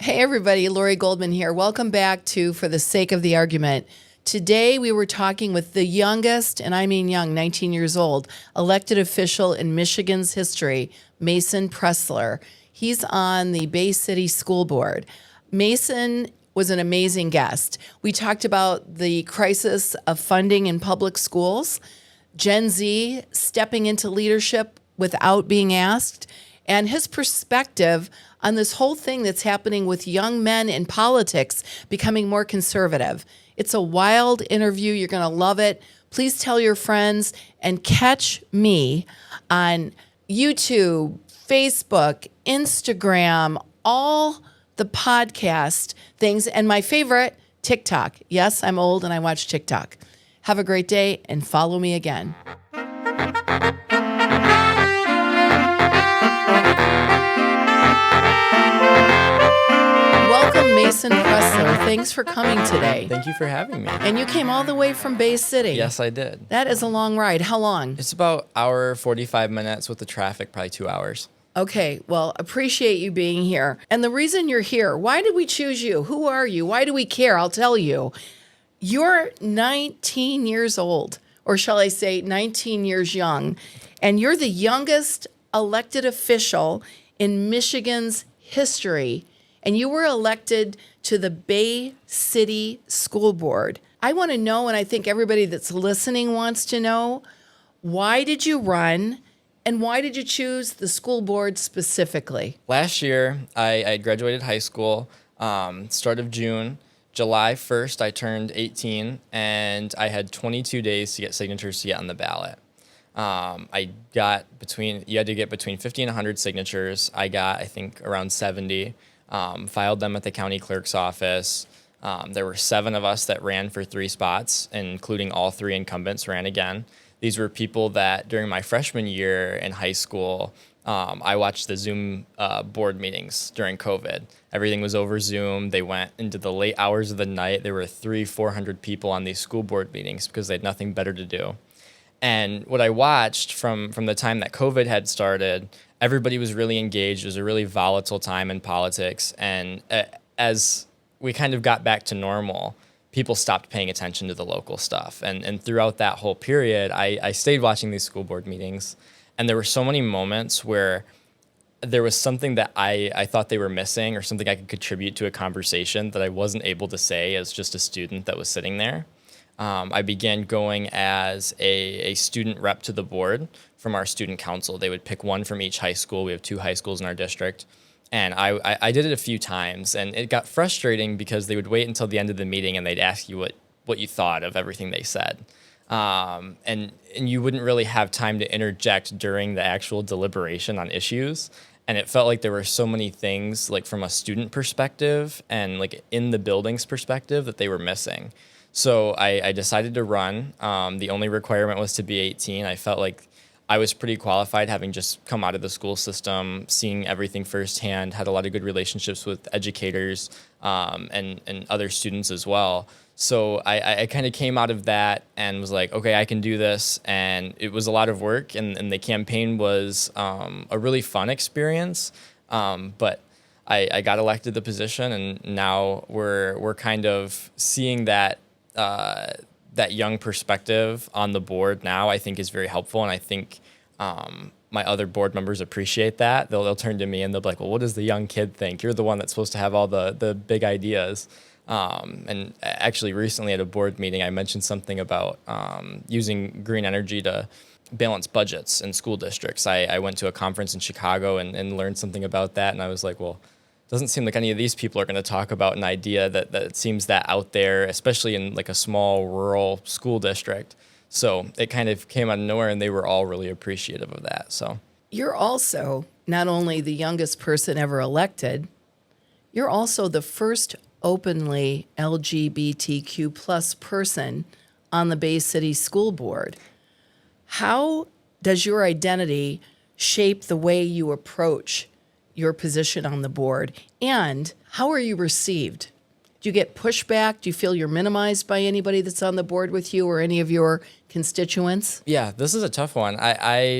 Hey everybody, Lori Goldman here. Welcome back to For the Sake of the Argument. Today we were talking with the youngest, and I mean young, 19 years old, elected official in Michigan's history, Mason Pressler. He's on the Bay City School Board. Mason was an amazing guest. We talked about the crisis of funding in public schools, Gen Z stepping into leadership without being asked, and his perspective on this whole thing that's happening with young men in politics becoming more conservative. It's a wild interview. You're going to love it. Please tell your friends and catch me on YouTube, Facebook, Instagram, all the podcast things, and my favorite, TikTok. Yes, I'm old and I watch TikTok. Have a great day and follow me again. Welcome, Mason Pressler. Thanks for coming today. Thank you for having me. And you came all the way from Bay City. Yes, I did. That is a long ride. How long? It's about hour 45 minutes with the traffic, probably 2 hours. Okay, well, appreciate you being here. And the reason you're here, why did we choose you? Who are you? Why do we care? I'll tell you. You're 19 years old, or shall I say 19 years young, and you're the youngest elected official in Michigan's history, and you were elected to the Bay City School Board. I want to know, and I think everybody that's listening wants to know, why did you run? And why did you choose the school board specifically? Last year, I graduated high school, start of June. July 1st, I turned 18, and I had 22 days to get signatures to get on the ballot. You had to get between 50 and 100 signatures. I got, I think, around 70, filed them at the county clerk's office. There were 7 of us that ran for 3 spots, including all 3 incumbents ran again. These were people that during my freshman year in high school, I watched the Zoom board meetings during COVID. Everything was over Zoom. They went into the late hours of the night. There were 300-400 people on these school board meetings because they had nothing better to do. And what I watched from the time that COVID had started, everybody was really engaged. It was a really volatile time in politics. And as we kind of got back to normal, people stopped paying attention to the local stuff. And throughout that whole period, I stayed watching these school board meetings. And there were so many moments where there was something that I thought they were missing or something I could contribute to a conversation that I wasn't able to say as just a student that was sitting there. I began going as a student rep to the board from our student council. They would pick one from each high school. We have 2 high schools in our district. And I did it a few times, and it got frustrating because they would wait until the end of the meeting and they'd ask you what you thought of everything they said. And you wouldn't really have time to interject during the actual deliberation on issues. And it felt like there were so many things, like from a student perspective and like in the building's perspective, that they were missing. So I decided to run. The only requirement was to be 18. I felt like I was pretty qualified, having just come out of the school system, seeing everything firsthand, had a lot of good relationships with educators and other students as well. So I kind of came out of that and was like, okay, I can do this. And it was a lot of work, and the campaign was a really fun experience. But I got elected the position, and now we're kind of seeing that young perspective on the board now, I think, is very helpful. And I think my other board members appreciate that. They'll turn to me and they'll be like, well, what does the young kid think? You're the one that's supposed to have all the big ideas. And actually recently at a board meeting, I mentioned something about using green energy to balance budgets in school districts. I went to a conference in Chicago and learned something about that. And I was like, well, it doesn't seem like any of these people are going to talk about an idea that seems that out there, especially in like a small rural school district. So it kind of came out of nowhere, and they were all really appreciative of that. So You're also not only the youngest person ever elected, you're also the first openly LGBTQ plus person on the Bay City School Board. How does your identity shape the way you approach your position on the board, and how are you received? Do you get pushback? Do you feel you're minimized by anybody that's on the board with you or any of your constituents? Yeah, this is a tough one.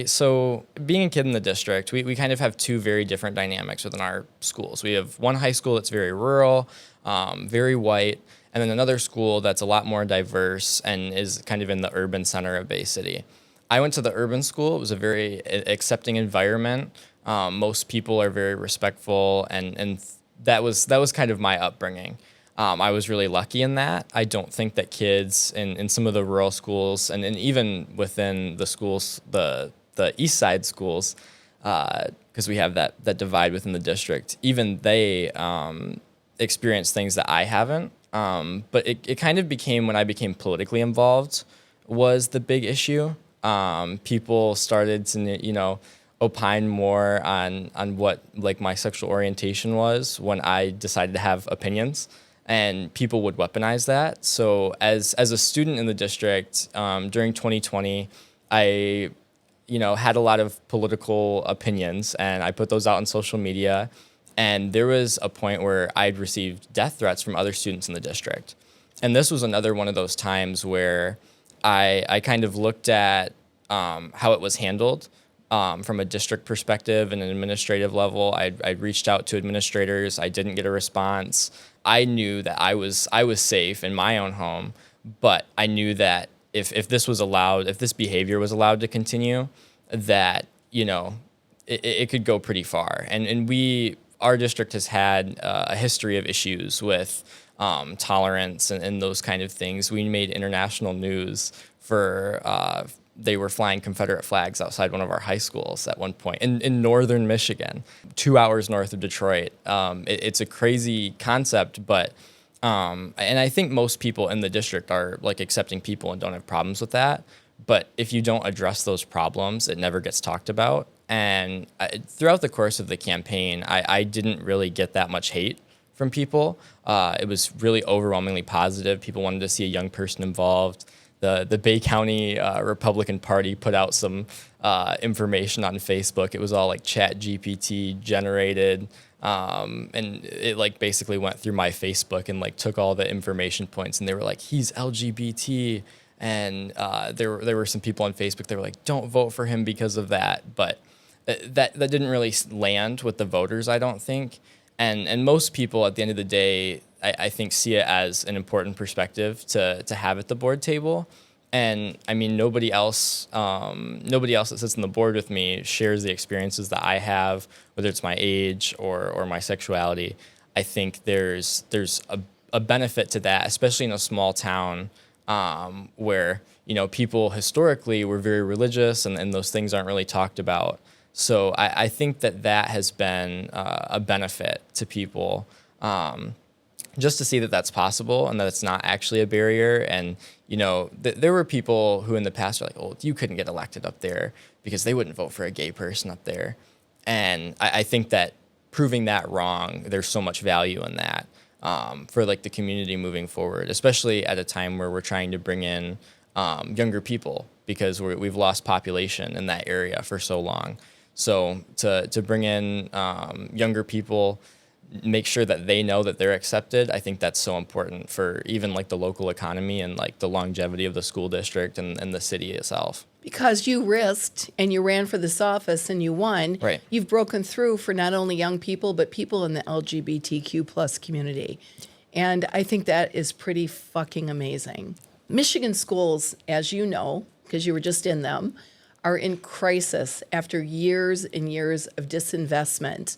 So being a kid in the district, we kind of have two very different dynamics within our schools. We have one high school that's very rural, very white, and then another school that's a lot more diverse and is kind of in the urban center of Bay City. I went to the urban school. It was a very accepting environment. Most people are very respectful, and that was kind of my upbringing. I was really lucky in that. I don't think that kids in some of the rural schools and even within the schools, the east side schools, because we have that divide within the district, even they experience things that I haven't. But it kind of became, when I became politically involved, was the big issue. People started to, opine more on what like my sexual orientation was when I decided to have opinions. And people would weaponize that. So as a student in the district, during 2020, I, had a lot of political opinions, and I put those out on social media. And there was a point where I'd received death threats from other students in the district. And this was another one of those times where I kind of looked at how it was handled from a district perspective and an administrative level. I'd reached out to administrators. I didn't get a response. I knew that I was safe in my own home, but I knew that if this was allowed, if this behavior was allowed to continue, that it could go pretty far. And our district has had a history of issues with tolerance and those kind of things. We made international news for they were flying Confederate flags outside one of our high schools at one point in northern Michigan, 2 hours north of Detroit. It's a crazy concept, but and I think most people in the district are like accepting people and don't have problems with that. But if you don't address those problems, it never gets talked about. And throughout the course of the campaign, I didn't really get that much hate from people. It was really overwhelmingly positive. People wanted to see a young person involved. The Bay County Republican Party put out some information on Facebook. It was all like Chat GPT generated, and it like basically went through my Facebook and like took all the information points, and they were like, he's LGBT, and there were some people on Facebook. They were like, don't vote for him because of that, but that didn't really land with the voters, I don't think, and most people at the end of the day, I think see it as an important perspective to have at the board table. And I mean, nobody else that sits on the board with me shares the experiences that I have, whether it's my age or my sexuality. I think there's a benefit to that, especially in a small town where, people historically were very religious and those things aren't really talked about. So I think that has been a benefit to people. Just to see that that's possible and that it's not actually a barrier. And, there were people who in the past were like, oh, you couldn't get elected up there because they wouldn't vote for a gay person up there. And I think that proving that wrong, there's so much value in that for like the community moving forward, especially at a time where we're trying to bring in younger people because we've lost population in that area for so long. So to bring in younger people, make sure that they know that they're accepted. I think that's so important for even like the local economy and like the longevity of the school district and the city itself. Because you risked and you ran for this office and you won, right. You've broken through for not only young people, but people in the LGBTQ plus community. And I think that is pretty fucking amazing. Michigan schools, as you know, because you were just in them, are in crisis after years and years of disinvestment.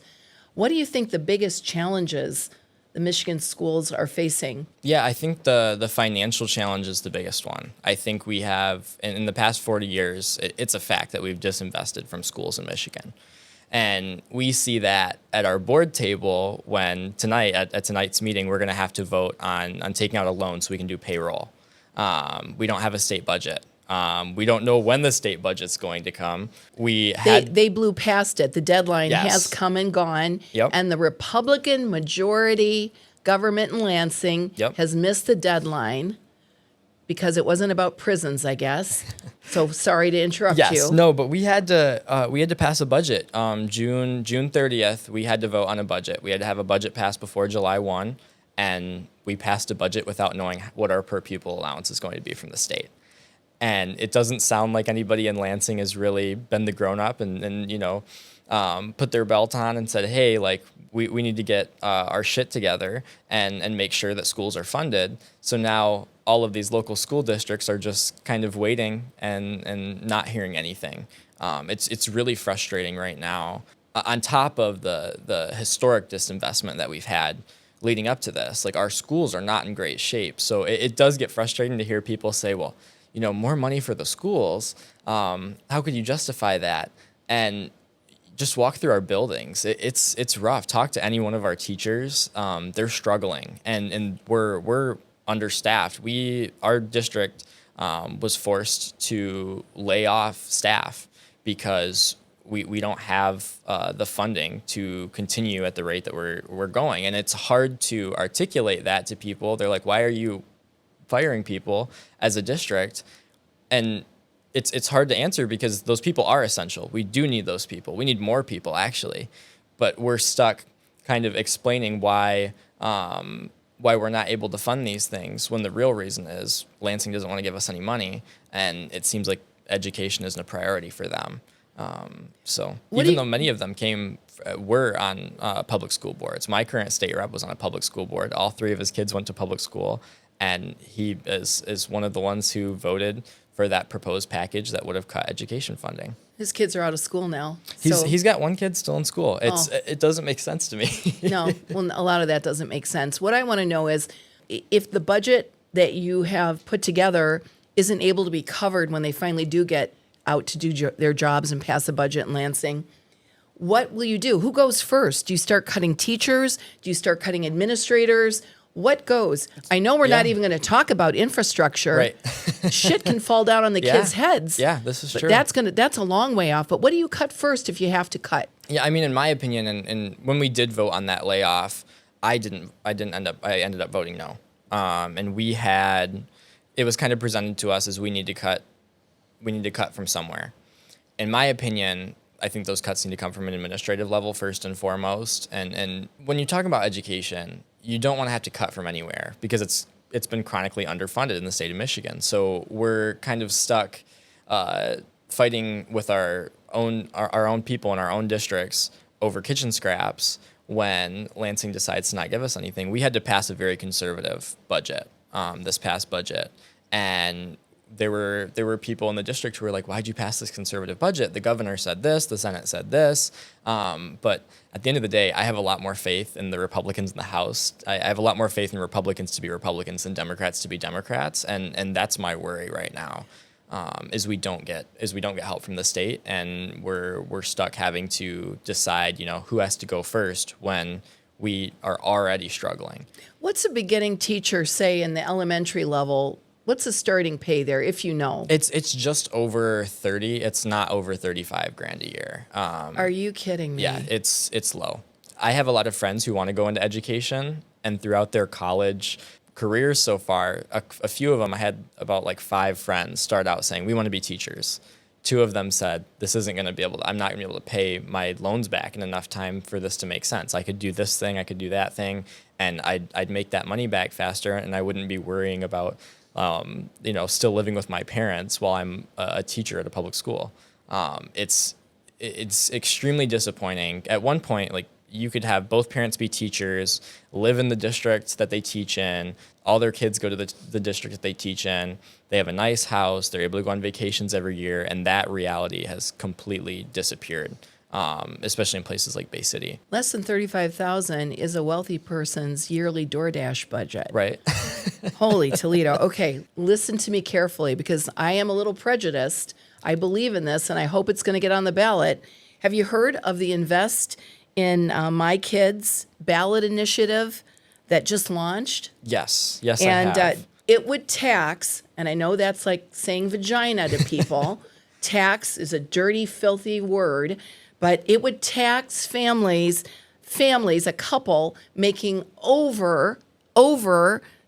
What do you think the biggest challenges the Michigan schools are facing? Yeah, I think the financial challenge is the biggest one. I think we have, in the past 40 years, it's a fact that we've disinvested from schools in Michigan. And we see that at our board table when tonight, at tonight's meeting, we're going to have to vote on taking out a loan so we can do payroll. We don't have a state budget. We don't know when the state budget's going to come. They blew past it. The deadline Yes. has come and gone. Yep. And the Republican majority government in Lansing Yep. has missed the deadline because it wasn't about prisons, I guess. So sorry to interrupt you. Yes, no, but we had to pass a budget. June 30th, we had to vote on a budget. We had to have a budget passed before July 1. and we passed a budget without knowing what our per pupil allowance is going to be from the state. And it doesn't sound like anybody in Lansing has really been the grown up and put their belt on and said, hey, like we need to get our shit together and make sure that schools are funded. So now all of these local school districts are just kind of waiting and not hearing anything. It's really frustrating right now. On top of the historic disinvestment that we've had leading up to this, like our schools are not in great shape. So it does get frustrating to hear people say, well, more money for the schools. How could you justify that? And just walk through our buildings. It's rough. Talk to any one of our teachers. They're struggling, and we're understaffed. Our district was forced to lay off staff because we don't have the funding to continue at the rate that we're going, and it's hard to articulate that to people. They're like, "Why are you firing people as a district?" And it's hard to answer because those people are essential. We do need those people. We need more people, actually. But we're stuck kind of explaining why we're not able to fund these things when the real reason is Lansing doesn't want to give us any money, and it seems like education isn't a priority for them. So even though many of them were on public school boards. My current state rep was on a public school board. All 3 of his kids went to public school, and he is one of the ones who voted for that proposed package that would have cut education funding. His kids are out of school now. He's got 1 kid still in school. It doesn't make sense to me. No, well, a lot of that doesn't make sense. What I want to know is if the budget that you have put together isn't able to be covered when they finally do get out to do their jobs and pass a budget in Lansing, what will you do? Who goes first? Do you start cutting teachers? Do you start cutting administrators? What goes? I know we're not even going to talk about infrastructure. Right. Shit can fall down on the kids' heads. Yeah, this is true. That's a long way off. But what do you cut first if you have to cut? Yeah, I mean, in my opinion, and when we did vote on that layoff, I ended up voting no. And it was kind of presented to us as we need to cut from somewhere. In my opinion, I think those cuts need to come from an administrative level first and foremost. And when you talk about education, you don't want to have to cut from anywhere because it's been chronically underfunded in the state of Michigan. So we're kind of stuck fighting with our own people in our own districts over kitchen scraps when Lansing decides to not give us anything. We had to pass a very conservative budget, this past budget, and there were people in the district who were like, why'd you pass this conservative budget? The governor said this, the Senate said this. But at the end of the day, I have a lot more faith in the Republicans in the House. I have a lot more faith in Republicans to be Republicans than Democrats to be Democrats. And that's my worry right now, is we don't get help from the state, and we're stuck having to decide, who has to go first when we are already struggling. What's a beginning teacher say in the elementary level? What's the starting pay there, if you know? It's just over 30. It's not over 35 grand a year. Are you kidding me? Yeah, it's low. I have a lot of friends who want to go into education, and throughout their college careers so far, a few of them, I had about like 5 friends start out saying, we want to be teachers. 2 of them said, I'm not going to be able to pay my loans back in enough time for this to make sense. I could do this thing, I could do that thing, and I'd make that money back faster, and I wouldn't be worrying about still living with my parents while I'm a teacher at a public school. It's extremely disappointing. At one point, like, you could have both parents be teachers, live in the district that they teach in, all their kids go to the district that they teach in, they have a nice house, they're able to go on vacations every year, and that reality has completely disappeared, especially in places like Bay City. Less than $35,000 is a wealthy person's yearly DoorDash budget. Right. Holy Toledo. Okay, listen to me carefully because I am a little prejudiced. I believe in this, and I hope it's going to get on the ballot. Have you heard of the Invest in My Kids ballot initiative that just launched? Yes, I have. It would tax, and I know that's like saying vagina to people. Tax is a dirty, filthy word, but it would tax families, a couple making over,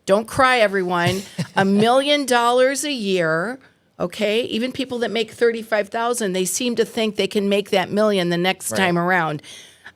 don't cry everyone, $1 million a year. Okay, even people that make $35,000, they seem to think they can make that million the next time around.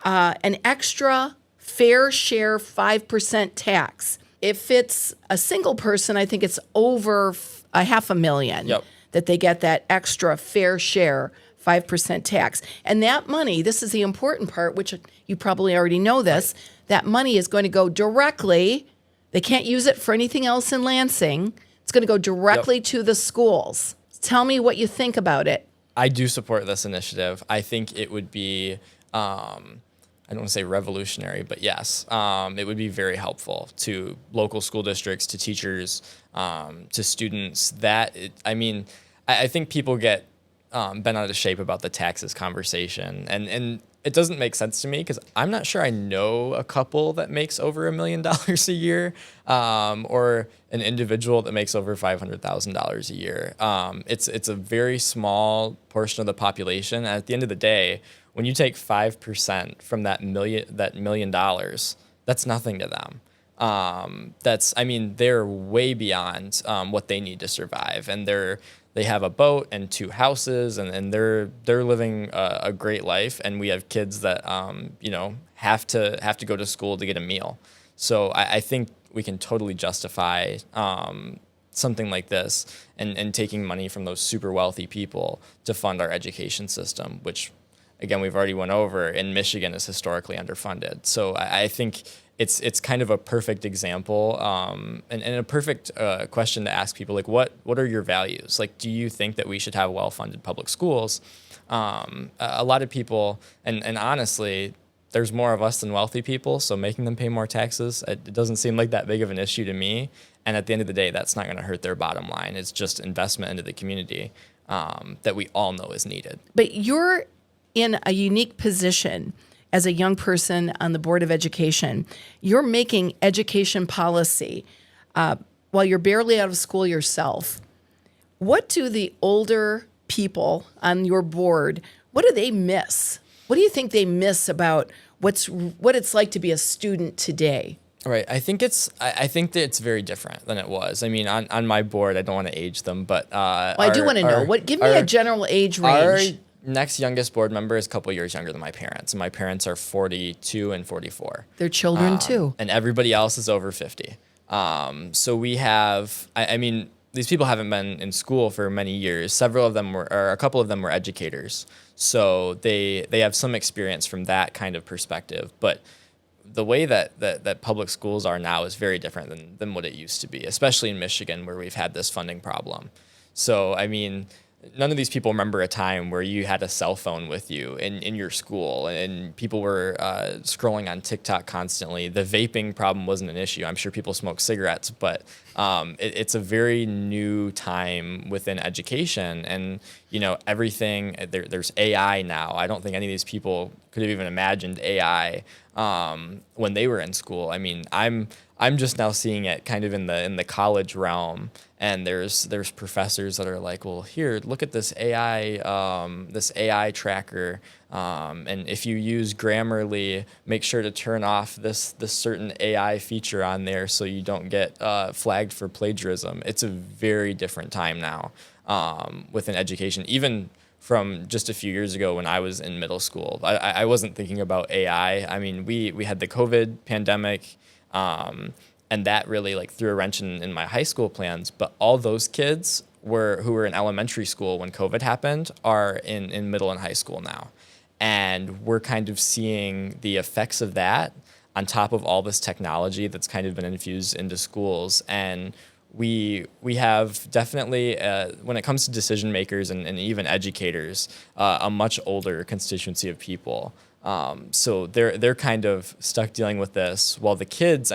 An extra fair share 5% tax. If it's a single person, I think it's over a $500,000 Yep. that they get that extra fair share 5% tax. And that money, this is the important part, which you probably already know this, that money is going to go directly, they can't use it for anything else in Lansing. It's going to go directly to the schools. Tell me what you think about it. I do support this initiative. I think it would be, I don't want to say revolutionary, but yes, it would be very helpful to local school districts, to teachers, to students. I think people get bent out of shape about the taxes conversation, and it doesn't make sense to me because I'm not sure I know a couple that makes over $1 million a year, or an individual that makes over $500,000 a year. It's a very small portion of the population. And at the end of the day, when you take 5% from that $1 million, that's nothing to them. They're way beyond what they need to survive, and they have a boat and 2 houses, and they're living a great life. And we have kids that have to go to school to get a meal. So I think we can totally justify something like this and taking money from those super wealthy people to fund our education system, which, again, we've already went over, in Michigan is historically underfunded. So I think it's kind of a perfect example, and a perfect question to ask people, like, what are your values? Like, do you think that we should have well-funded public schools? A lot of people, and honestly, there's more of us than wealthy people, so making them pay more taxes, it doesn't seem like that big of an issue to me. And at the end of the day, that's not going to hurt their bottom line. It's just investment into the community that we all know is needed. But you're in a unique position as a young person on the Board of Education. You're making education policy while you're barely out of school yourself. What do the older people on your board, what do they miss? What do you think they miss about what it's like to be a student today? Right. I think that it's very different than it was. I mean, on my board, I don't want to age them, but I do want to know. Give me a general age range. Our next youngest board member is a couple years younger than my parents, and my parents are 42 and 44. They're children too. And everybody else is over 50. So we have, these people haven't been in school for many years. A couple of them were educators. So they have some experience from that kind of perspective. But the way that public schools are now is very different than what it used to be, especially in Michigan, where we've had this funding problem. So, none of these people remember a time where you had a cell phone with you in your school, and people were scrolling on TikTok constantly. The vaping problem wasn't an issue. I'm sure people smoke cigarettes, but it's a very new time within education. And, everything, there's AI now. I don't think any of these people could have even imagined AI when they were in school. I'm just now seeing it kind of in the college realm, and there's professors that are like, well, here, look at this AI tracker, and if you use Grammarly, make sure to turn off this certain AI feature on there so you don't get flagged for plagiarism. It's a very different time now within education, even from just a few years ago when I was in middle school. I wasn't thinking about AI. We had the COVID pandemic. And that really threw a wrench in my high school plans. But all those kids who were in elementary school when COVID happened are in middle and high school now. And we're kind of seeing the effects of that on top of all this technology that's kind of been infused into schools. And we have definitely, when it comes to decision makers and even educators, a much older constituency of people. So they're kind of stuck dealing with this, while the kids,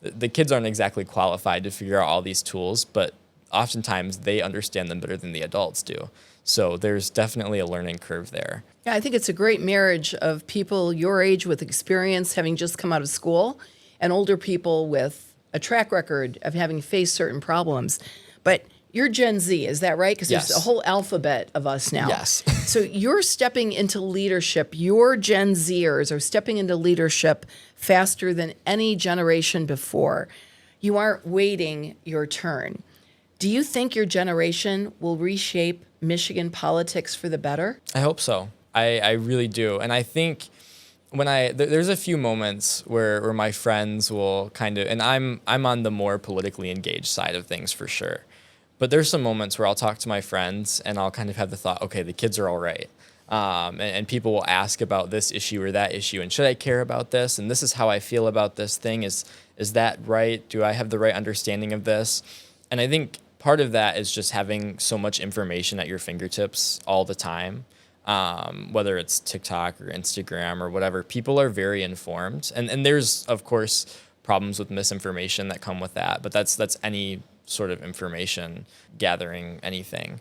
the kids aren't exactly qualified to figure out all these tools, but oftentimes they understand them better than the adults do. So there's definitely a learning curve there. Yeah, I think it's a great marriage of people your age with experience, having just come out of school, and older people with a track record of having faced certain problems. But you're Gen Z, is that right? Because Yes. there's a whole alphabet of us now. Yes. So you're stepping into leadership. Your Gen Zers are stepping into leadership faster than any generation before. You aren't waiting your turn. Do you think your generation will reshape Michigan politics for the better? I hope so. I really do. And I think There's a few moments where my friends will kind of, and I'm on the more politically engaged side of things for sure, but there's some moments where I'll talk to my friends and I'll kind of have the thought, okay, the kids are all right. And people will ask about this issue or that issue, and should I care about this? And this is how I feel about this thing. Is that right? Do I have the right understanding of this? And I think part of that is just having so much information at your fingertips all the time. Whether it's TikTok or Instagram or whatever, people are very informed. And there's, of course, problems with misinformation that come with that, but that's any sort of information gathering anything.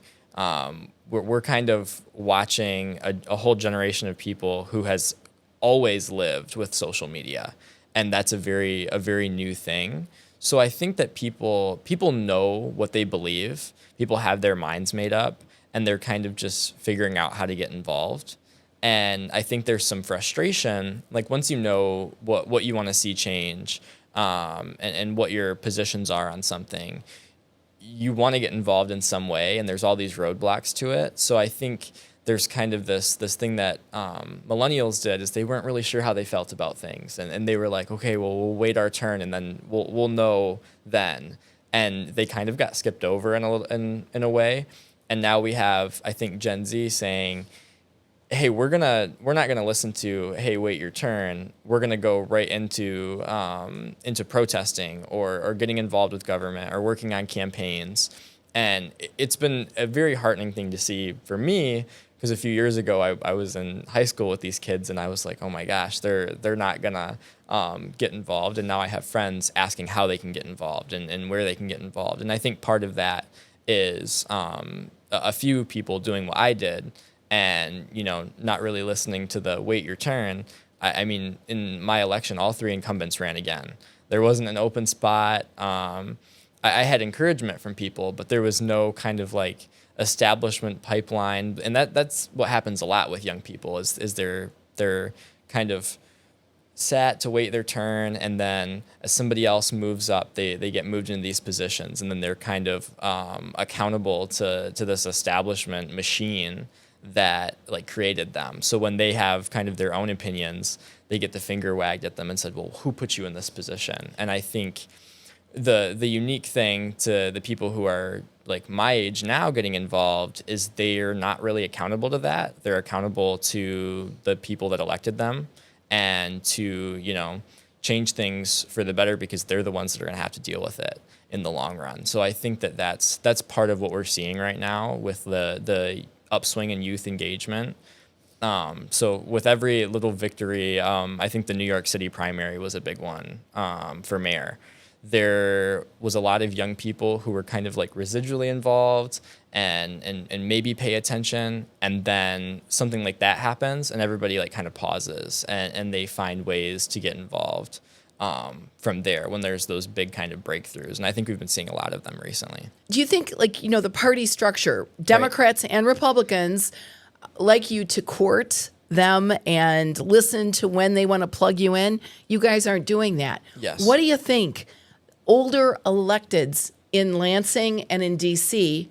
We're kind of watching a whole generation of people who has always lived with social media, and that's a very new thing. So I think that people know what they believe. People have their minds made up, and they're kind of just figuring out how to get involved. And I think there's some frustration, like once you know what you want to see change, and what your positions are on something, you want to get involved in some way, and there's all these roadblocks to it. So I think there's kind of this thing that millennials did, is they weren't really sure how they felt about things, and they were like, okay, well, we'll wait our turn, and then we'll know then. And they kind of got skipped over in a way. And now we have, I think, Gen Z saying, hey, we're not gonna listen to, hey, wait your turn. We're gonna go right into protesting or getting involved with government or working on campaigns. And it's been a very heartening thing to see for me, because a few years ago I was in high school with these kids, and I was like, oh my gosh, they're not gonna get involved. And now I have friends asking how they can get involved and where they can get involved. And I think part of that is a few people doing what I did, and not really listening to the wait your turn. I mean, in my election, all three incumbents ran again. There wasn't an open spot. I had encouragement from people, but there was no kind of like establishment pipeline. And that's what happens a lot with young people is they're kind of sat to wait their turn, and then as somebody else moves up, they get moved into these positions, and then they're kind of accountable to this establishment machine that like created them. So when they have kind of their own opinions, they get the finger wagged at them and said, well, who put you in this position? And I think the unique thing to the people who are like my age now getting involved is they're not really accountable to that. They're accountable to the people that elected them, and to change things for the better, because they're the ones that are going to have to deal with it in the long run. So I think that's part of what we're seeing right now with the upswing in youth engagement. So with every little victory, I think the New York City primary was a big one for mayor. There was a lot of young people who were kind of like residually involved and maybe pay attention, and then something like that happens and everybody like kind of pauses and they find ways to get involved from there when there's those big kind of breakthroughs. And I think we've been seeing a lot of them recently. Do you think, like, the party structure, Democrats and Republicans like you to court them and listen to when they want to plug you in? You guys aren't doing that. Yes. What do you think? Older electeds in Lansing and in D.C.,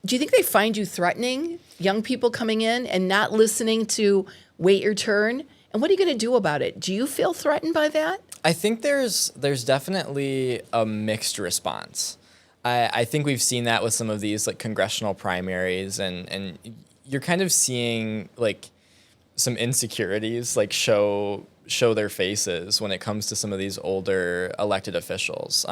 do you think they find you threatening, young people coming in and not listening to wait your turn? And what are you going to do about it? Do you feel threatened by that? I think there's definitely a mixed response. I think we've seen that with some of these like congressional primaries, and you're kind of seeing like some insecurities like show their faces when it comes to some of these older elected officials.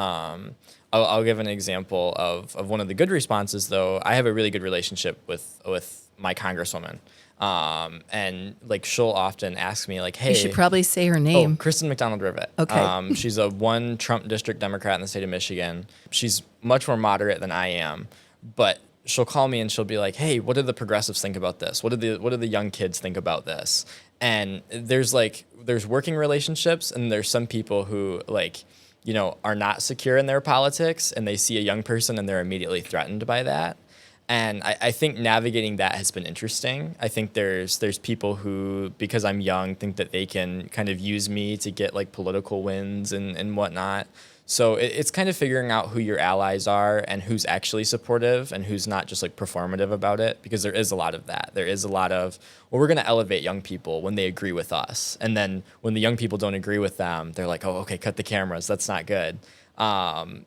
I'll give an example of one of the good responses, though. I have a really good relationship with my congresswoman. And like she'll often ask me like, hey, you should probably say her name. Kristen McDonald-Rivet. Okay. She's a one Trump district Democrat in the state of Michigan. She's much more moderate than I am, but she'll call me and she'll be like, hey, what do the progressives think about this? What do the young kids think about this? And there's working relationships, and there's some people who like, are not secure in their politics, and they see a young person and they're immediately threatened by that. And I think navigating that has been interesting. I think there's people who, because I'm young, think that they can kind of use me to get like political wins and whatnot. So it's kind of figuring out who your allies are and who's actually supportive and who's not just like performative about it, because there is a lot of that. There is a lot of, well, we're going to elevate young people when they agree with us. And then when the young people don't agree with them, they're like, oh, okay, cut the cameras. That's not good.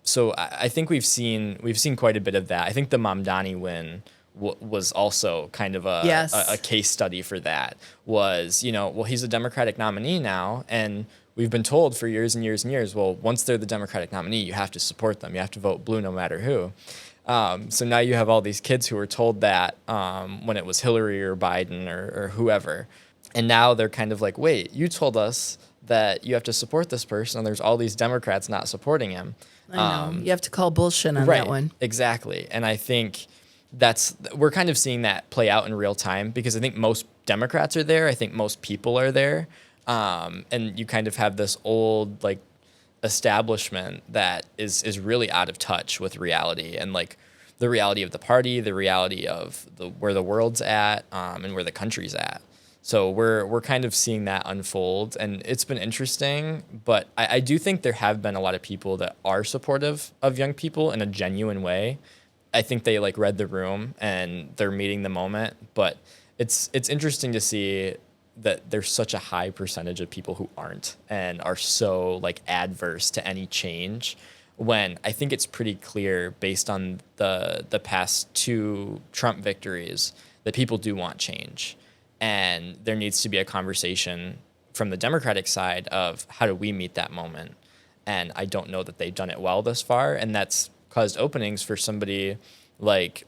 So I think we've seen quite a bit of that. I think the Mamdani win was also kind of a case study for that. Was, well, he's a Democratic nominee now, and we've been told for years and years and years, well, once they're the Democratic nominee, you have to support them. You have to vote blue no matter who. So now you have all these kids who were told that when it was Hillary or Biden or whoever. And now they're kind of like, wait, you told us that you have to support this person, and there's all these Democrats not supporting him. I know. You have to call bullshit on Right, that one. Exactly. And I think we're kind of seeing that play out in real time, because I think most Democrats are there. I think most people are there. And you kind of have this old like establishment that is really out of touch with reality and like the reality of the party, the reality of where the world's at, and where the country's at. So we're kind of seeing that unfold, and it's been interesting. But I do think there have been a lot of people that are supportive of young people in a genuine way. I think they like read the room and they're meeting the moment. But it's interesting to see that there's such a high percentage of people who aren't and are so like adverse to any change, when I think it's pretty clear based on the past two Trump victories that people do want change. And there needs to be a conversation from the Democratic side of how do we meet that moment. And I don't know that they've done it well thus far. And that's caused openings for somebody like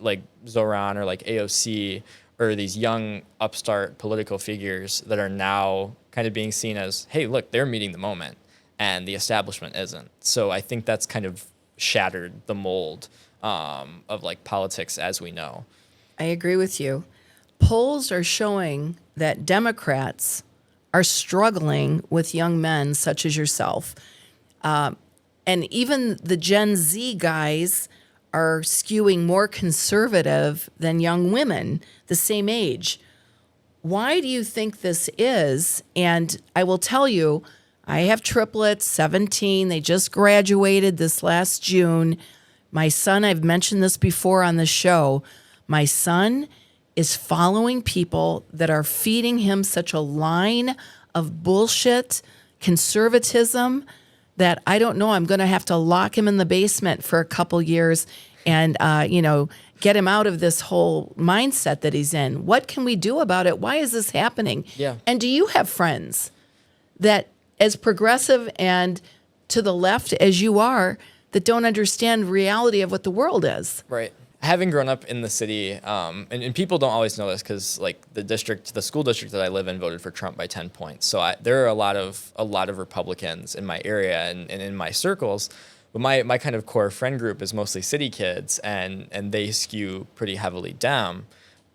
Zoran or like AOC or these young upstart political figures that are now kind of being seen as, hey, look, they're meeting the moment and the establishment isn't. So I think that's kind of shattered the mold of like politics as we know. I agree with you. Polls are showing that Democrats are struggling with young men such as yourself. And even the Gen Z guys are skewing more conservative than young women the same age. Why do you think this is? And I will tell you, I have triplets, 17. They just graduated this last June. My son, I've mentioned this before on the show, my son is following people that are feeding him such a line of bullshit, conservatism, that I don't know, I'm going to have to lock him in the basement for a couple years and, get him out of this whole mindset that he's in. What can we do about it? Why is this happening? Yeah. And do you have friends that, as progressive and to the left as you are, that don't understand reality of what the world is? Right. Having grown up in the city, and people don't always know this because like the school district that I live in voted for Trump by 10 points. So there are a lot of Republicans in my area and in my circles. But my kind of core friend group is mostly city kids, and they skew pretty heavily Dem.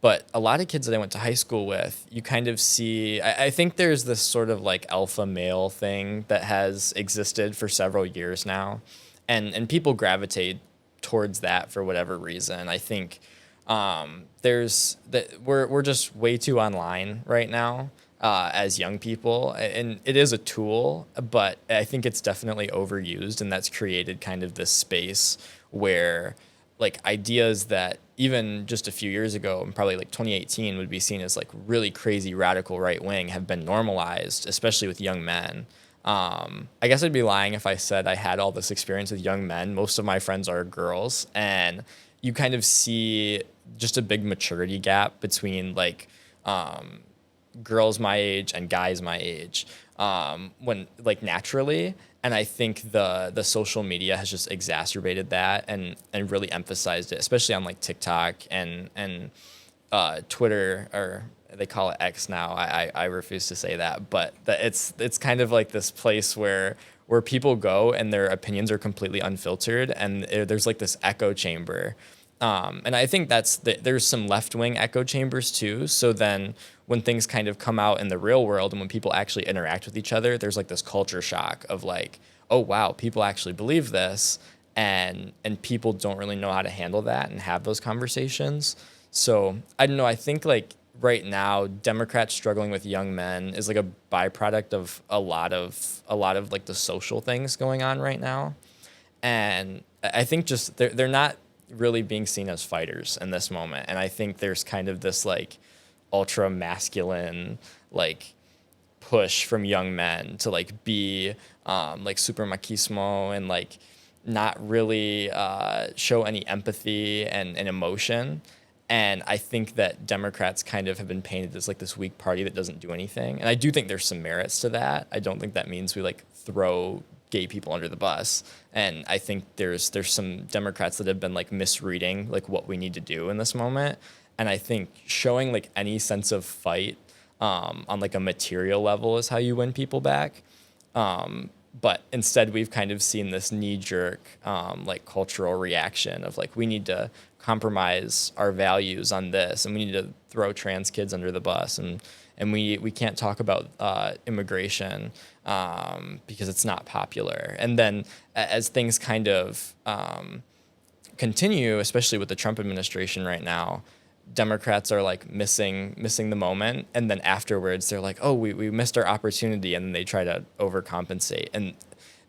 But a lot of kids that I went to high school with, you kind of see, I think there's this sort of like alpha male thing that has existed for several years now. And people gravitate towards that for whatever reason. I think we're just way too online right now as young people, and it is a tool, but I think it's definitely overused, and that's created kind of this space where like ideas that even just a few years ago, and probably like 2018, would be seen as like really crazy radical right wing, have been normalized, especially with young men. I guess I'd be lying if I said I had all this experience with young men. Most of my friends are girls, and you kind of see just a big maturity gap between like girls my age and guys my age when like naturally. And I think the social media has just exacerbated that and really emphasized it, especially on like TikTok and Twitter, or they call it X now. I refuse to say that, but it's kind of like this place where people go and their opinions are completely unfiltered, and there's like this echo chamber. And I think there's some left-wing echo chambers too. So then when things kind of come out in the real world and when people actually interact with each other, there's like this culture shock of like, oh, wow, people actually believe this. and people don't really know how to handle that and have those conversations. So I don't know. I think like right now, Democrats struggling with young men is like a byproduct of a lot of like the social things going on right now. And I think just they're not really being seen as fighters in this moment. And I think there's kind of this like ultra masculine like push from young men to like be like super machismo and like not really show any empathy and emotion. And I think that Democrats kind of have been painted as like this weak party that doesn't do anything. And I do think there's some merits to that. I don't think that means we like throw gay people under the bus. And I think there's some Democrats that have been like misreading like what we need to do in this moment. And I think showing like any sense of fight on like a material level is how you win people back. But instead, we've kind of seen this knee-jerk, like cultural reaction of like we need to compromise our values on this, and we need to throw trans kids under the bus, and we can't talk about immigration because it's not popular. And then as things kind of continue, especially with the Trump administration right now, Democrats are like missing the moment, and then afterwards they're like, oh, we missed our opportunity, and then they try to overcompensate, and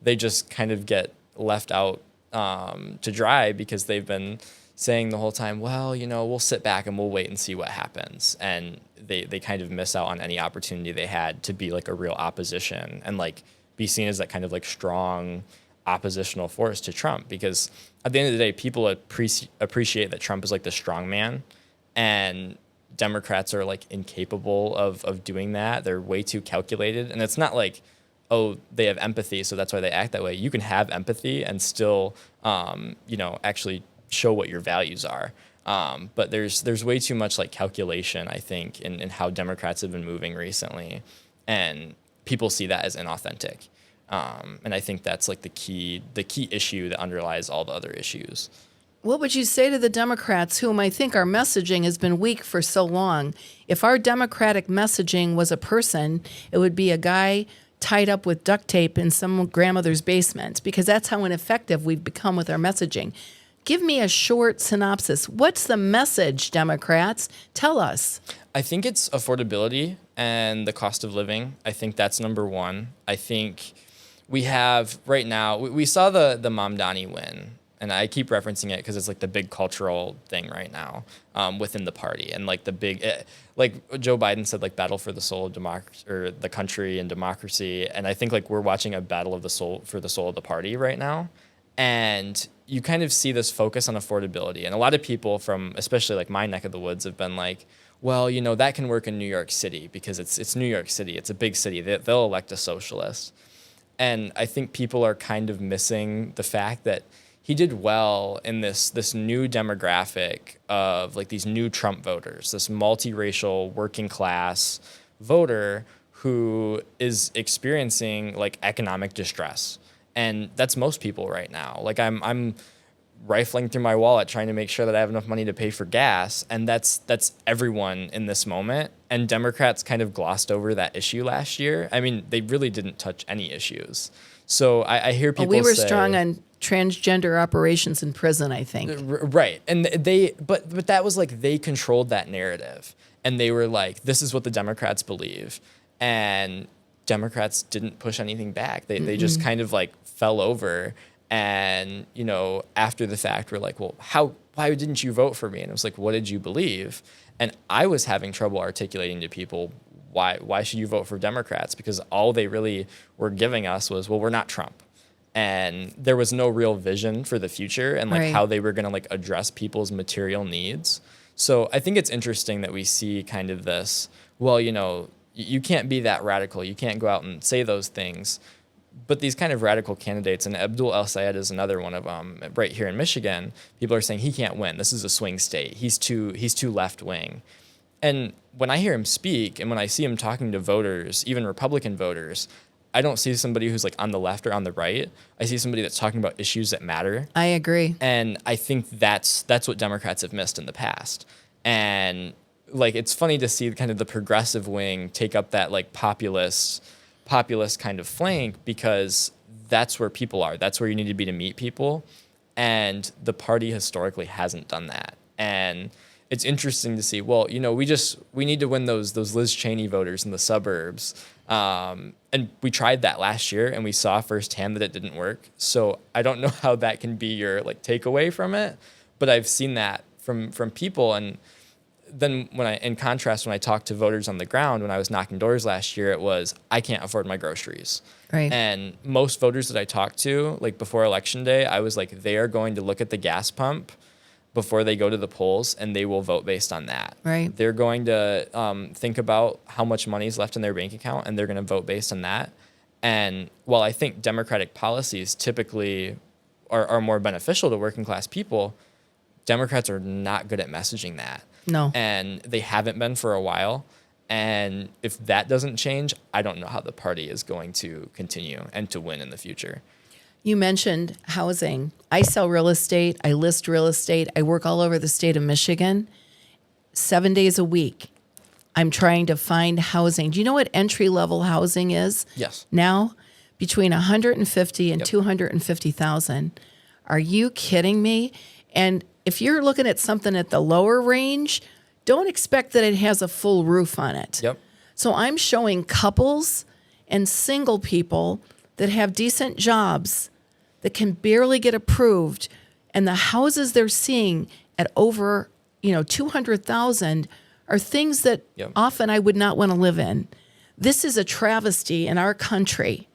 they just kind of get left out to dry because they've been saying the whole time, well, you know, we'll sit back and we'll wait and see what happens, and they kind of miss out on any opportunity they had to be like a real opposition and like be seen as that kind of like strong oppositional force to Trump, because at the end of the day, people appreciate that Trump is like the strong man. And Democrats are like incapable of doing that. They're way too calculated. And it's not like, oh, they have empathy, so that's why they act that way. You can have empathy and still, actually show what your values are. But there's way too much like calculation, I think, in how Democrats have been moving recently. And people see that as inauthentic. And I think that's like the key issue that underlies all the other issues. What would you say to the Democrats, whom I think our messaging has been weak for so long? If our Democratic messaging was a person, it would be a guy tied up with duct tape in some grandmother's basement, because that's how ineffective we've become with our messaging. Give me a short synopsis. What's the message, Democrats? Tell us. I think it's affordability and the cost of living. I think that's number one. I think we have right now, we saw the Mamdani win. And I keep referencing it because it's like the big cultural thing right now within the party, and like the big, like Joe Biden said, like battle for the soul of democracy or the country and democracy. And I think like we're watching a battle of the soul for the soul of the party right now, and you kind of see this focus on affordability. And a lot of people from especially like my neck of the woods have been like, well, you know, that can work in New York City because it's New York City, it's a big city, they'll elect a socialist. And I think people are kind of missing the fact that he did well in this new demographic of like these new Trump voters, this multiracial working class voter who is experiencing like economic distress. And that's most people right now. Like I'm rifling through my wallet trying to make sure that I have enough money to pay for gas, and that's everyone in this moment. And Democrats kind of glossed over that issue last year. I mean, they really didn't touch any issues. So I hear people we were say, strong on transgender operations in prison, I think. Right. And but that was like they controlled that narrative, and they were like, this is what the Democrats believe. And Democrats didn't push anything back. They just kind of like fell over. And, you know, after the fact, we're like, well, why didn't you vote for me? And it was like, what did you believe? And I was having trouble articulating to people, why should you vote for Democrats? Because all they really were giving us was, well, we're not Trump. And there was no real vision for the future and like how they were going to like address people's material needs. So I think it's interesting that we see kind of this, well, you know, you can't be that radical. You can't go out and say those things. But these kind of radical candidates, and Abdul El-Sayed is another one of them right here in Michigan, people are saying he can't win. This is a swing state. He's too left wing. And when I hear him speak and when I see him talking to voters, even Republican voters, I don't see somebody who's like on the left or on the right. I see somebody that's talking about issues that matter. I agree. And I think that's what Democrats have missed in the past. And like it's funny to see kind of the progressive wing take up that like populist kind of flank, because that's where people are. That's where you need to be to meet people. And the party historically hasn't done that. And it's interesting to see, well, we need to win those Liz Cheney voters in the suburbs. And we tried that last year and we saw firsthand that it didn't work. So I don't know how that can be your like takeaway from it, but I've seen that from people. And then in contrast, when I talked to voters on the ground, when I was knocking doors last year, it was, I can't afford my groceries. Right. And most voters that I talked to, like before election day, I was like, they are going to look at the gas pump before they go to the polls, and they will vote based on that. Right. They're going to think about how much money is left in their bank account, and they're going to vote based on that. And while I think Democratic policies typically are more beneficial to working class people, Democrats are not good at messaging that. No. And they haven't been for a while. And if that doesn't change, I don't know how the party is going to continue and to win in the future. You mentioned housing. I sell real estate. I list real estate. I work all over the state of Michigan, 7 days a week. I'm trying to find housing. Do you know what entry-level housing is? Yes. Now, between 150 and 250,000. Are you kidding me? And if you're looking at something at the lower range, don't expect that it has a full roof on it. Yep. So I'm showing couples and single people that have decent jobs that can barely get approved, and the houses they're seeing at over, 200,000 are things that often I would not want to live in. This is a travesty in our country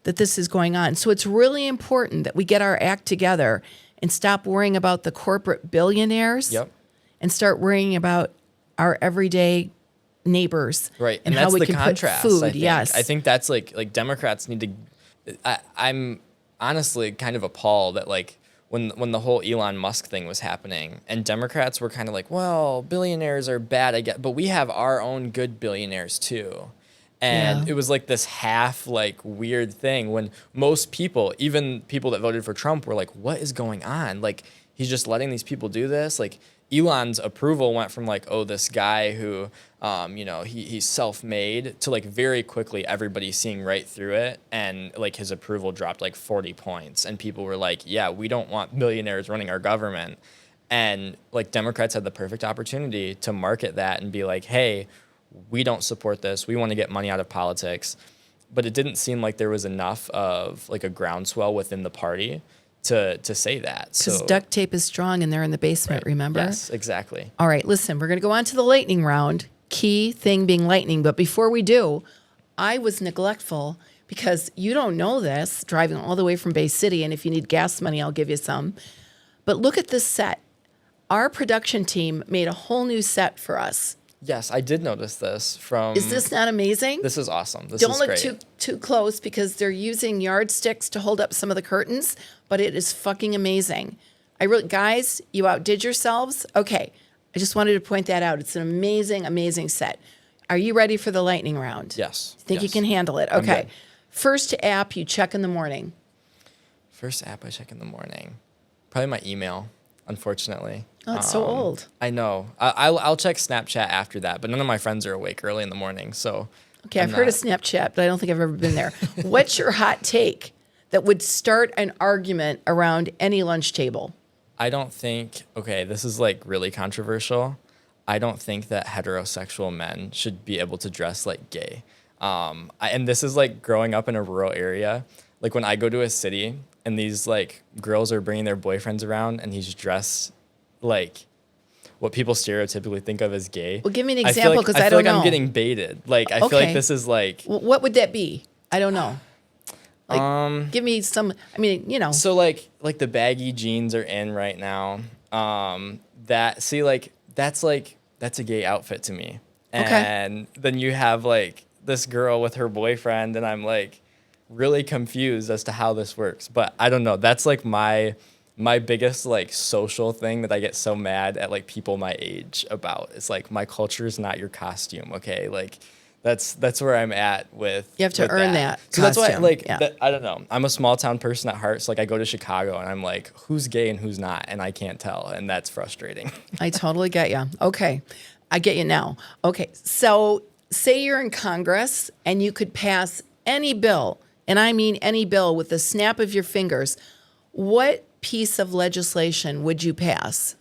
that this is going on. So it's really important that we get our act together and stop worrying about the corporate billionaires and start worrying about our everyday neighbors. Right. And that's how we the can contrast, put food. I think. Yes. I think that's like Democrats need to, I'm honestly kind of appalled that like when the whole Elon Musk thing was happening and Democrats were kind of like, well, billionaires are bad, I get, but we have our own good billionaires too. And it was like this half like weird thing when most people, even people that voted for Trump, were like, what is going on? Like, he's just letting these people do this. Like, Elon's approval went from like, oh, this guy who, he's self-made to like very quickly everybody seeing right through it. And like his approval dropped like 40 points. And people were like, yeah, we don't want billionaires running our government. And like Democrats had the perfect opportunity to market that and be like, hey, we don't support this. We want to get money out of politics. But it didn't seem like there was enough of like a groundswell within the party to say that. Because duct tape is strong and they're in the basement, remember? Yes, exactly. All right, listen, we're going to go on to the lightning round. Key thing being lightning. But before we do, I was neglectful because you don't know this, driving all the way from Bay City. And if you need gas money, I'll give you some. But look at this set. Our production team made a whole new set for us. Yes, I did notice this from... Is this not amazing? This is awesome. This Don't is look great. too close because they're using yardsticks to hold up some of the curtains, but it is fucking amazing. Guys, you outdid yourselves. Okay, I just wanted to point that out. It's an amazing, amazing set. Are you ready for the lightning round? Yes. Think you can handle it? I'm Okay. good. First First app you check in the morning. First app I check in the morning. Probably my email, unfortunately. Oh, it's so old. I know. I'll check Snapchat after that, but none of my friends are awake early in the morning, so... Okay, I've heard of Snapchat, but I don't think I've ever been there. What's your hot take that would start an argument around any lunch table? I don't think... Okay, this is like really controversial. I don't think that heterosexual men should be able to dress like gay. And this is like growing up in a rural area. Like when I go to a city and these like girls are bringing their boyfriends around and he's dressed like what people stereotypically think of as gay. Well, give me an example because I feel don't like know. I'm getting baited. Like I feel like this is like... What would that be? I don't know. Like, give me some... I mean, So like the baggy jeans are in right now. That's a gay outfit to me. And then you have like this girl with her boyfriend and I'm like really confused as to how this works. But I don't know. That's like my biggest like social thing that I get so mad at like people my age about. It's like my culture is not your costume, okay? Like that's where I'm at with. You have to earn that. So that's why costume. I don't know. I'm a small town person at heart. So like I go to Chicago and I'm like, who's gay and who's not, and I can't tell, and that's frustrating. I totally get you. Okay, I get you now. Okay, so say you're in Congress and you could pass any bill, and I mean any bill, with the snap of your fingers. What piece of legislation would you pass?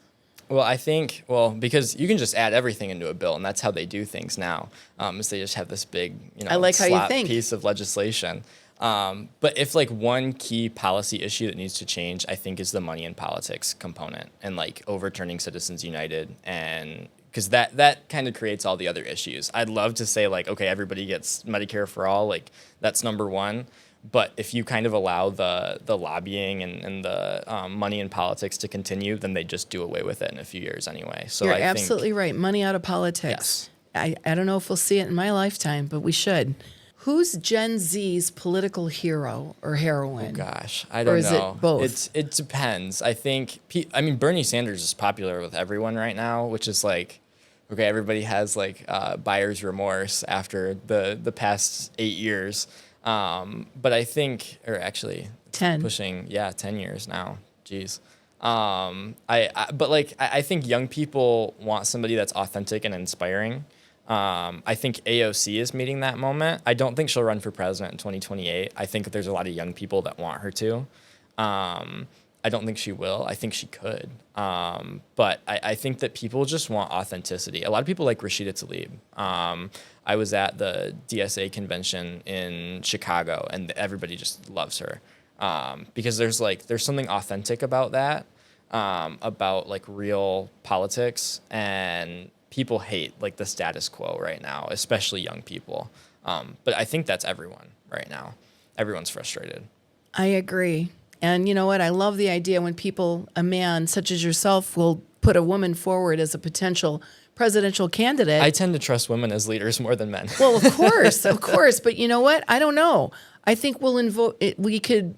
Well, I think, because you can just add everything into a bill, and that's how they do things now, is they just have this big, I like how you slot think. piece of legislation. But if like one key policy issue that needs to change, I think is the money in politics component and like overturning Citizens United, and because that kind of creates all the other issues. I'd love to say like, okay, everybody gets Medicare for all, like that's number one. But if you kind of allow the lobbying and the money in politics to continue, then they just do away with it in a few years anyway. So You're I absolutely think, right. Money out of politics. Yes. I don't know if we'll see it in my lifetime, but we should. Who's Gen Z's political hero or heroine? Oh gosh, I don't know. Or is it both? It depends. I think, Bernie Sanders is popular with everyone right now, which is like, okay, everybody has like buyer's remorse after the past 8 years. But I think, or actually 10. pushing, 10 years now. Jeez. I think young people want somebody that's authentic and inspiring. I think AOC is meeting that moment. I don't think she'll run for president in 2028. I think that there's a lot of young people that want her to. I don't think she will. I think she could. But I think that people just want authenticity. A lot of people like Rashida Tlaib. I was at the DSA convention in Chicago, and everybody just loves her because there's something authentic about that, about like real politics, and people hate like the status quo right now, especially young people. But I think that's everyone right now. Everyone's frustrated. I agree. And you know what? I love the idea when a man such as yourself, will put a woman forward as a potential presidential candidate. I tend to trust women as leaders more than men. Well, of course. But you know what? I don't know. I think we could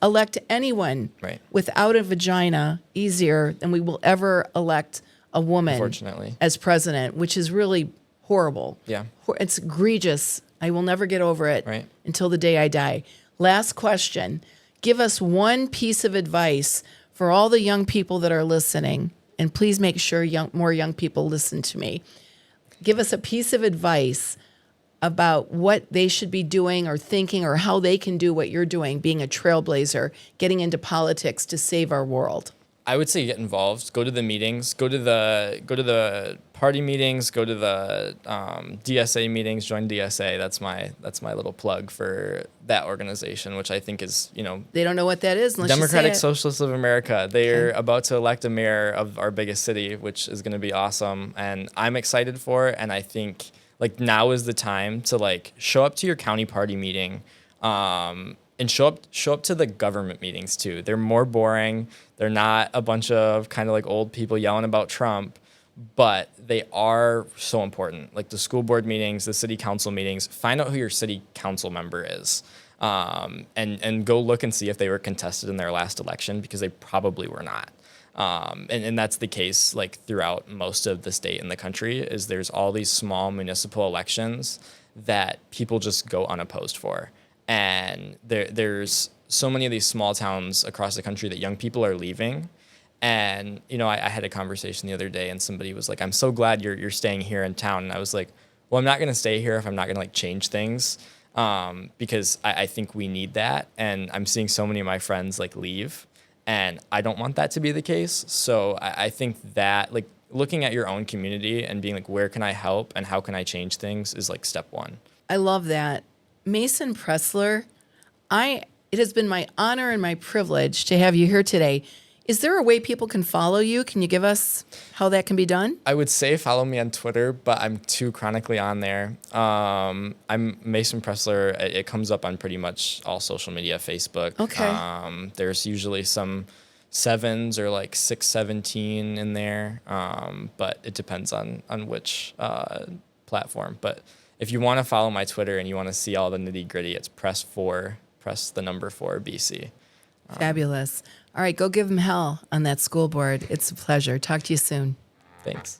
elect anyone without a vagina easier than we will ever elect a woman, unfortunately, as president, which is really horrible. Yeah. It's egregious. I will never get over it until the day I die. Last question. Give us one piece of advice for all the young people that are listening, and please make sure more young people listen to me. Give us a piece of advice about what they should be doing or thinking, or how they can do what you're doing, being a trailblazer, getting into politics to save our world. I would say get involved. Go to the meetings. Go to the party meetings. Go to the DSA meetings. Join DSA. That's my little plug for that organization, which I think is they don't know what that is. Democratic Socialists of America. They're about to elect a mayor of our biggest city, which is going to be awesome, and I'm excited for it. And I think like now is the time to like show up to your county party meeting. And show up to the government meetings too. They're more boring. They're not a bunch of kind of like old people yelling about Trump, but they are so important. Like the school board meetings, the city council meetings. Find out who your city council member is, and go look and see if they were contested in their last election, because they probably were not. And that's the case like throughout most of the state and the country. Is there's all these small municipal elections that people just go unopposed for. And there's so many of these small towns across the country that young people are leaving. And, I had a conversation the other day, and somebody was like, I'm so glad you're staying here in town. And I was like, well, I'm not going to stay here if I'm not going to like change things, because I think we need that. And I'm seeing so many of my friends like leave, and I don't want that to be the case. So I think that like looking at your own community and being like, where can I help and how can I change things is like step one. I love that. Mason Pressler, it has been my honor and my privilege to have you here today. Is there a way people can follow you? Can you give us how that can be done? I would say follow me on Twitter, but I'm too chronically on there. I'm Mason Pressler. It comes up on pretty much all social media, Facebook. Okay. There's usually some 7s or like 617 in there, but it depends on which platform. But if you want to follow my Twitter and you want to see all the nitty gritty, it's press the number 4 BC. Fabulous. All right, go give them hell on that school board. It's a pleasure. Talk to you soon. Thanks.